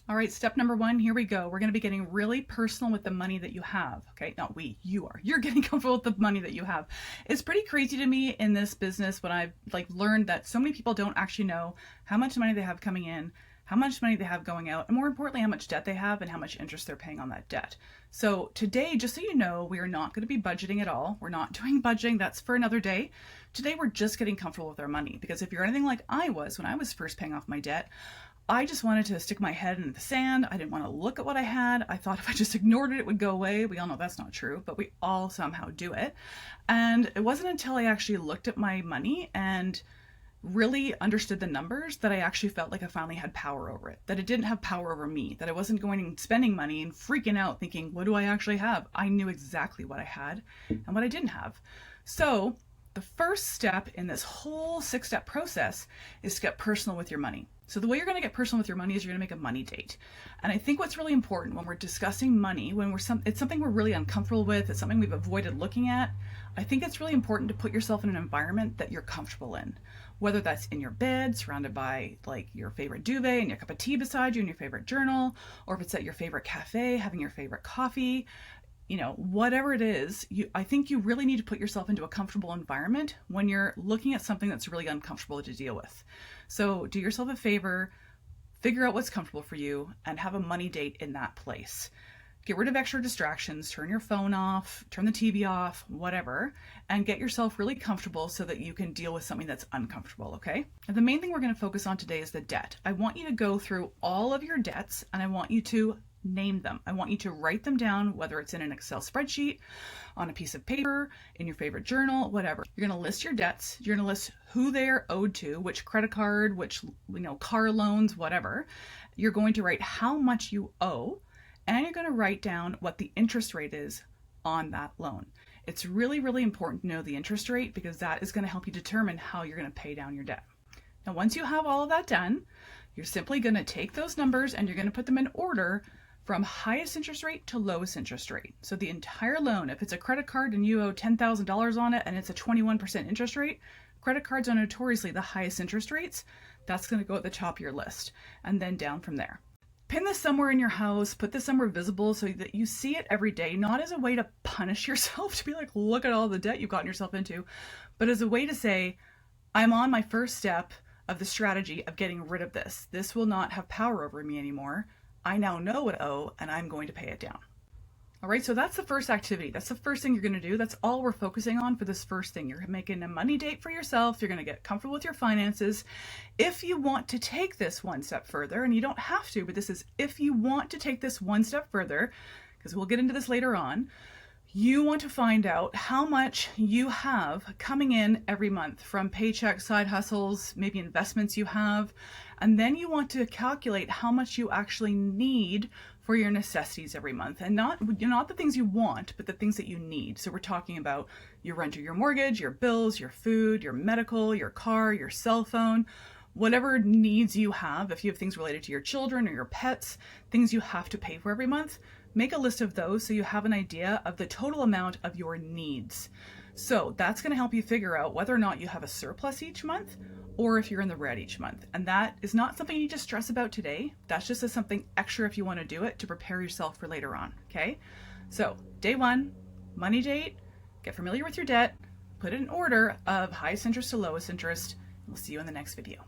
All right, step number one, here we go. We're going to be getting really personal with the money that you have. Okay, not we, you are. You're getting comfortable with the money that you have. It's pretty crazy to me in this business when I've learned that so many people don't actually know how much money they have coming in, how much money they have going out, and more importantly, how much debt they have and how much interest they're paying on that debt. So today, just so you know, we are not going to be budgeting at all. We're not doing budgeting. That's for another day. Today, we're just getting comfortable with our money, because if you're anything like I was when I was first paying off my debt, I just wanted to stick my head in the sand. I didn't want to look at what I had. I thought if I just ignored it, it would go away. We all know that's not true, but we all somehow do it. And it wasn't until I actually looked at my money and really understood the numbers that I actually felt like I finally had power over it, that it didn't have power over me, that I wasn't going and spending money and freaking out thinking, what do I actually have? I knew exactly what I had and what I didn't have. So the first step in this whole 6-step process is to get personal with your money. So the way you're going to get personal with your money is you're going to make a money date. And I think what's really important when we're discussing money, when it's something we're really uncomfortable with, it's something we've avoided looking at, I think it's really important to put yourself in an environment that you're comfortable in. Whether that's in your bed, surrounded by your favorite duvet and your cup of tea beside you and your favorite journal, or if it's at your favorite cafe, having your favorite coffee, whatever it is, I think you really need to put yourself into a comfortable environment when you're looking at something that's really uncomfortable to deal with. So do yourself a favor, figure out what's comfortable for you, and have a money date in that place. Get rid of extra distractions, turn your phone off, turn the TV off, whatever, and get yourself really comfortable so that you can deal with something that's uncomfortable, okay? And the main thing we're going to focus on today is the debt. I want you to go through all of your debts, and I want you to name them. I want you to write them down, whether it's in an Excel spreadsheet, on a piece of paper, in your favorite journal, whatever. You're going to list your debts. You're going to list who they're owed to, which credit card, which car loans, whatever. You're going to write how much you owe, and you're going to write down what the interest rate is on that loan. It's really, really important to know the interest rate, because that is going to help you determine how you're going to pay down your debt. Now, once you have all of that done, you're simply going to take those numbers and you're going to put them in order from highest interest rate to lowest interest rate. So the entire loan, if it's a credit card and you owe $10,000 on it and it's a 21% interest rate, credit cards are notoriously the highest interest rates. That's going to go at the top of your list, and then down from there. Pin this somewhere in your house, put this somewhere visible so that you see it every day, not as a way to punish yourself, to be like, look at all the debt you've gotten yourself into, but as a way to say, I'm on my first step of the strategy of getting rid of this. This will not have power over me anymore. I now know what I owe, and I'm going to pay it down. All right, so that's the first activity. That's the first thing you're going to do. That's all we're focusing on for this first thing. You're making a money date for yourself. You're going to get comfortable with your finances. If you want to take this one step further, and you don't have to, but this is if you want to take this one step further, because we'll get into this later on, you want to find out how much you have coming in every month from paychecks, side hustles, maybe investments you have, and then you want to calculate how much you actually need for your necessities every month, and not the things you want, but the things that you need. So we're talking about your rent or your mortgage, your bills, your food, your medical, your car, your cell phone, whatever needs you have. If you have things related to your children or your pets, things you have to pay for every month, make a list of those so you have an idea of the total amount of your needs. So that's going to help you figure out whether or not you have a surplus each month or if you're in the red each month. And that is not something you need to stress about today. That's just something extra if you want to do it to prepare yourself for later on, okay? So day one, money date, get familiar with your debt, put it in order of highest interest to lowest interest. We'll see you in the next video.